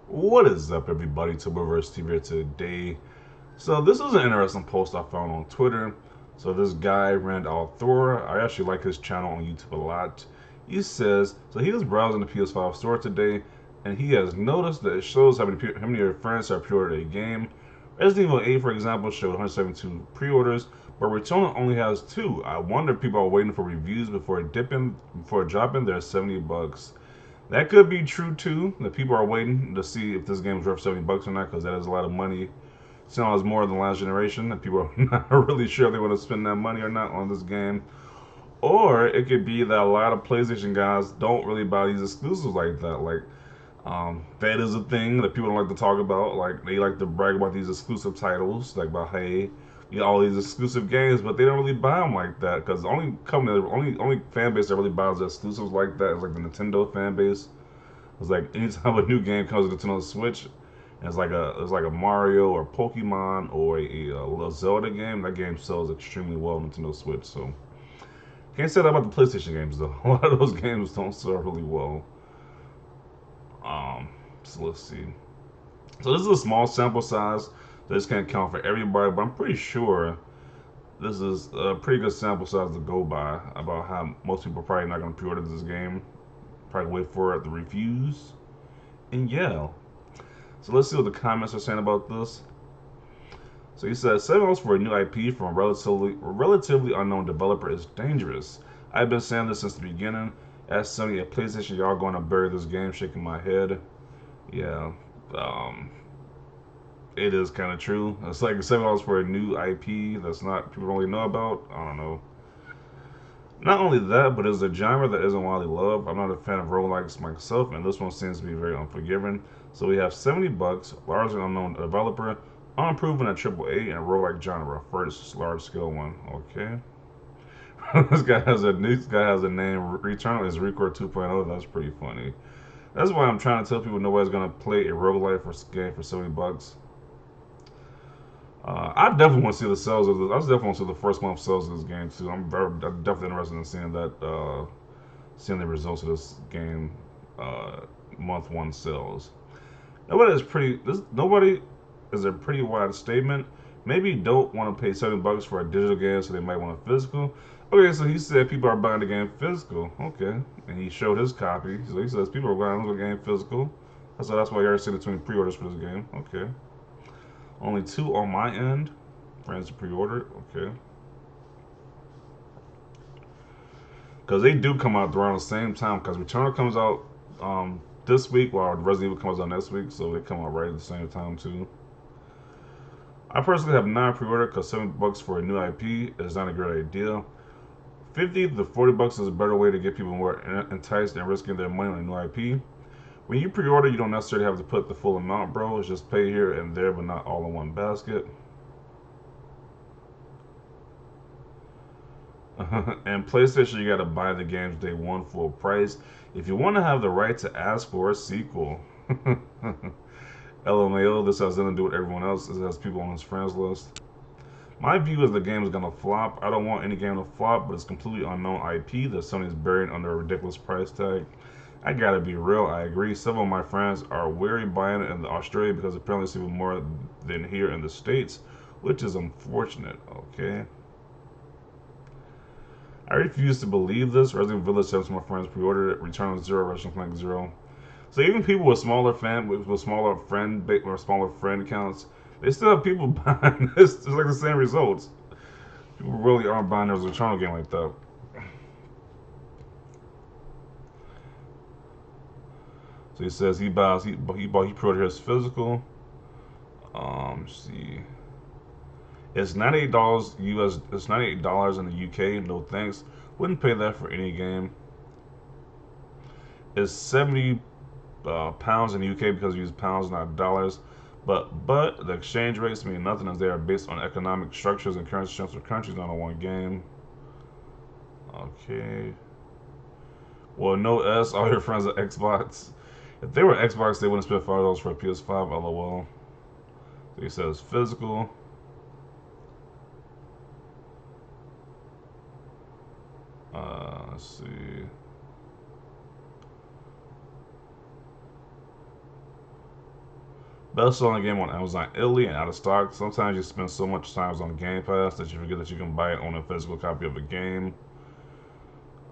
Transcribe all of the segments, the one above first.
What is up, everybody? Tuberverse TV here today. So this is an interesting post I found on Twitter. So this guy, Rand Thor, I actually like his channel on YouTube a lot. He says, so he was browsing the PS5 store today, and he has noticed that it shows how many of your friends have pre-ordered a game. Resident Evil 8, for example, showed 172 pre-orders, but Returnal only has 2. I wonder if people are waiting for reviews before dropping their $70. That could be true too. That people are waiting to see if this game is worth $70 or not, because that is a lot of money. Sounds more than last generation. That people are not really sure if they want to spend that money or not on this game. Or it could be that a lot of PlayStation guys don't really buy these exclusives like that. That is a thing that people don't like to talk about. Like they like to brag about these exclusive titles, like about hey, you got all these exclusive games, but they don't really buy them like that because the only fan base that really buys the exclusives like that is like the Nintendo fan base. It's like anytime a new game comes to Nintendo Switch, and it's like a Mario or Pokemon or a Zelda game, that game sells extremely well on Nintendo Switch. So can't say that about the PlayStation games though. A lot of those games don't sell really well. Um, so let's see. So this is a small sample size. So this can't count for everybody, but I'm pretty sure this is a pretty good sample size to go by about how most people are probably not going to pre-order this game. Probably wait for the reviews. And yeah. So let's see what the comments are saying about this. So he says $7 for a new IP from a relatively unknown developer is dangerous. I've been saying this since the beginning. As Sony at PlayStation, y'all going to bury this game? Shaking my head. Yeah. Um, It is kind of true. It's like $7 for a new IP that's not people don't really know about. I don't know. Not only that, but it's a genre that isn't widely loved. I'm not a fan of roguelikes myself, and this one seems to be very unforgiving. So we have $70, largely unknown developer, unproven at AAA and roguelike genre, first large scale one. Okay. This guy has a name. Returnal is Record 2.0. That's pretty funny. That's why I'm trying to tell people nobody's gonna play a roguelike for game for $70. I definitely want to see the sales of this. I definitely want to see the first month sales of this game too. I'm definitely interested in seeing that, seeing the results of this game, uh, month one sales. Nobody is a pretty wide statement. Maybe you don't want to pay $70 for a digital game, so they might want a physical. Okay, so he said people are buying the game physical. Okay, and he showed his copy. So he says people are buying the game physical. So that's why you're seeing between pre-orders for this game. Okay. Only 2 on my end. Friends pre-ordered. Okay. Because they do come out around the same time. Because Returnal comes out this week, while Resident Evil comes out next week. So they come out right at the same time too. I personally have not pre-ordered because $7 for a new IP is not a great idea. 50 to $40 is a better way to get people more enticed and risking their money on a new IP. When you pre-order, you don't necessarily have to put the full amount, bro. It's just pay here and there, but not all in one basket. And PlayStation, you gotta buy the games day one full price if you want to have the right to ask for a sequel. LMAO, this has nothing to do with everyone else. This has people on his friends list. My view is the game is gonna flop. I don't want any game to flop, but it's completely unknown IP that Sony's buried under a ridiculous price tag. I gotta be real, I agree. Several of my friends are wary buying it in Australia because apparently it's even more than here in the States, which is unfortunate, okay? I refuse to believe this. Resident Evil Village 7 my friends pre-ordered it. Return of Zero, Russian Clank Zero. So even people with smaller friend counts, they still have people buying this. It's like the same results. People really aren't buying their Returnal game like that. So he says he pre-ordered his physical. See, it's $98 US. It's $98 in the UK. No thanks. Wouldn't pay that for any game. It's 70 pounds in the UK because we use pounds, not dollars. But the exchange rates mean nothing as they are based on economic structures and currency strengths of countries, not on one game. Okay. Well, no S. All your friends are Xbox. If they were Xbox, they wouldn't spend $5 for a PS5. LOL. So he says physical. Let's see. Best-selling game on Amazon Italy and out of stock. Sometimes you spend so much time on Game Pass that you forget that you can buy it on a physical copy of a game.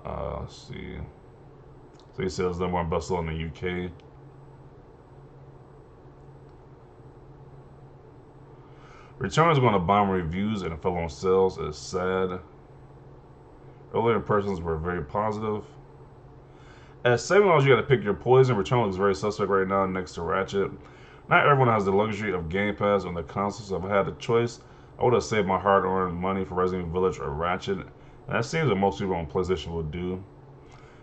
Let's see. So he says number one bestseller in the UK. Returnal is going to bomb reviews and it fell on sales. It's sad. Earlier impressions were very positive. At $7, you got to pick your poison. Returnal looks very suspect right now next to Ratchet. Not everyone has the luxury of Game Pass on their consoles. So if I had a choice, I would have saved my hard-earned money for Resident Evil Village or Ratchet. And that seems what most people on PlayStation would do.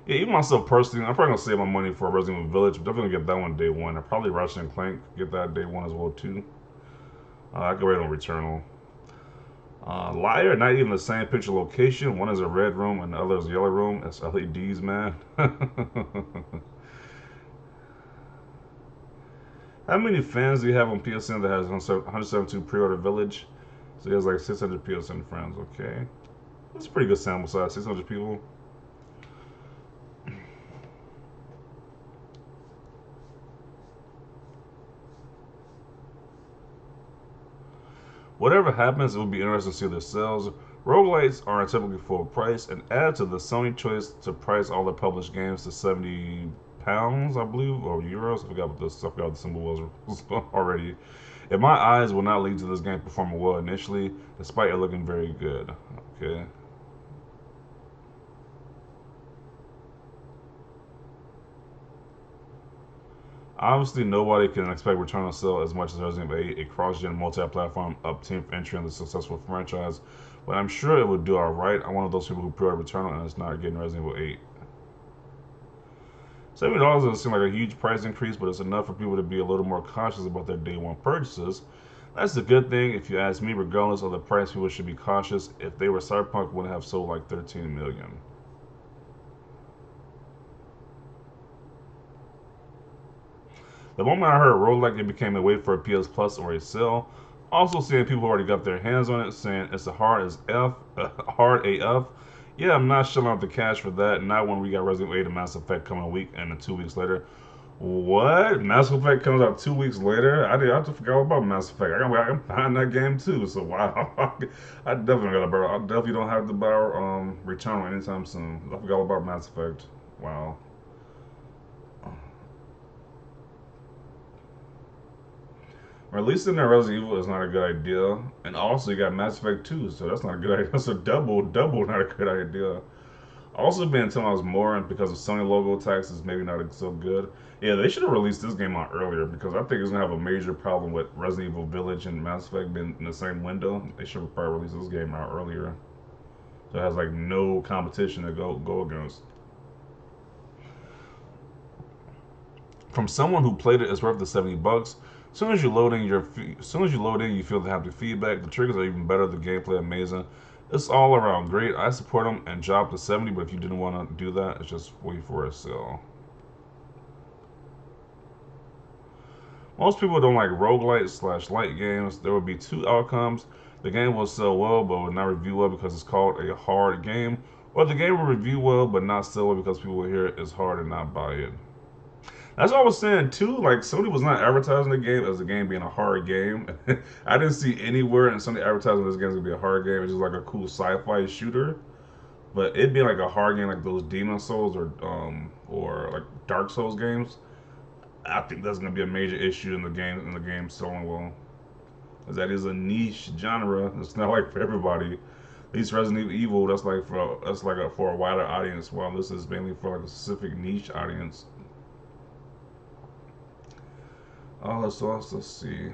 Yeah, even myself personally, I'm probably gonna save my money for Resident Evil Village. I'm definitely gonna get that one day one. I'll probably Ratchet and Clank get that day one as well too. I could wait on Returnal. Liar, not even the same picture location. One is a red room and the other is a yellow room. It's LEDs, man. How many fans do you have on PSN that has 172 pre-order Village? So he has like 600 PSN friends. Okay, that's a pretty good sample size. 600 people. Whatever happens, it will be interesting to see their sales. Roguelites are typically full price and add to the Sony choice to price all their published games to £70, I believe, or euros. I forgot what the symbol was already. In my eyes, will not lead to this game performing well initially, despite it looking very good. Okay. Obviously, nobody can expect Returnal to sell as much as Resident Evil 8, a cross-gen multi-platform up-team entry in the successful franchise, but I'm sure it would do alright. I'm one of those people who pre-ordered Returnal and is not getting Resident Evil 8. $70 doesn't seem like a huge price increase, but it's enough for people to be a little more cautious about their day one purchases. That's a good thing. If you ask me, regardless of the price, people should be cautious. If they were Cyberpunk, it wouldn't have sold like 13 million. The moment I heard roguelike, it became a wait for a PS Plus or a sale. Also seeing people who already got their hands on it saying it's a hard as F, hard AF. Yeah, I'm not shelling out the cash for that. Not when we got Resident Evil 8 and Mass Effect coming a week and then 2 weeks later. What? Mass Effect comes out 2 weeks later? I forgot all about Mass Effect. I'm behind that game too. So wow, I definitely gotta borrow. I definitely don't have to borrow Returnal anytime soon. I forgot all about Mass Effect. Wow. Releasing the Resident Evil is not a good idea, and also you got Mass Effect 2, so that's not a good idea. That's a double, not a good idea. Also being $10 more, and because of Sony logo tax is maybe not so good. Yeah, they should have released this game out earlier because I think it's gonna have a major problem with Resident Evil Village and Mass Effect being in the same window. They should have probably released this game out earlier, so it has like no competition to go against. From someone who played it, it's worth the $70. As soon as you load in, you feel the haptic feedback. The triggers are even better. The gameplay amazing. It's all around great. I support them and drop to 70. But if you didn't want to do that, it's just wait for a sale. Most people don't like roguelite / light games. There will be two outcomes. The game will sell well, but will not review well because it's called a hard game, or the game will review well but not sell well because people will hear it is hard and not buy it. That's what I was saying too. Like Sony was not advertising the game as a game being a hard game. I didn't see anywhere in Sony advertising this game's gonna be a hard game. It's just like a cool sci-fi shooter. But it'd be like a hard game like those Demon Souls or like Dark Souls games. I think that's gonna be a major issue in the game selling well. Because that is a niche genre. It's not like for everybody. At least Resident Evil, that's for a wider audience, while this is mainly for like a specific niche audience. Let's see.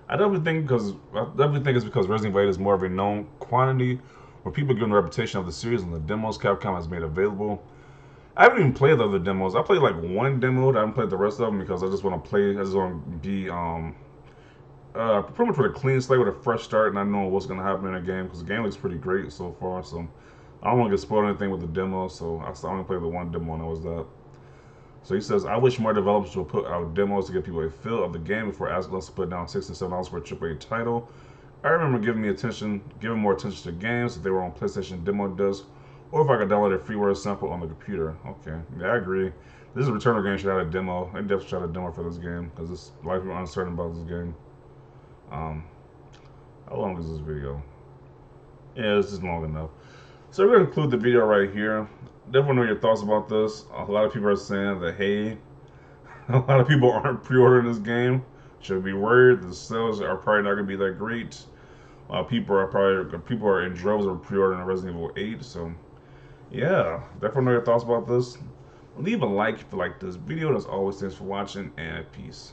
I definitely think it's because Resident Evil 8 is more of a known quantity, where people given the reputation of the series and the demos Capcom has made available. I haven't even played the other demos. I played like one demo. I haven't played the rest of them because I just want to play. I just want to be pretty much with a clean slate with a fresh start, and I know what's gonna happen in the game because the game looks pretty great so far. So I don't want to get spoiled anything with the demo. So I only played the one demo, and that was that. So he says, I wish more developers would put out demos to give people a feel of the game before asking us to put down $6 to $7 for a AAA title. I remember giving more attention to games if they were on PlayStation demo disc, or if I could download a freeware sample on the computer. Okay, yeah, I agree. This is a Returnal game should have a demo. I definitely should have a demo for this game because a lot of people are uncertain about this game. Um, how long is this video? Yeah, this is long enough. So we're gonna conclude the video right here. Definitely know your thoughts about this. A lot of people are saying that hey, a lot of people aren't pre-ordering this game. Should be worried. The sales are probably not gonna be that great. People are in droves of pre-ordering Resident Evil 8. So yeah, definitely know your thoughts about this. Leave a like if you like this video. As always, thanks for watching and peace.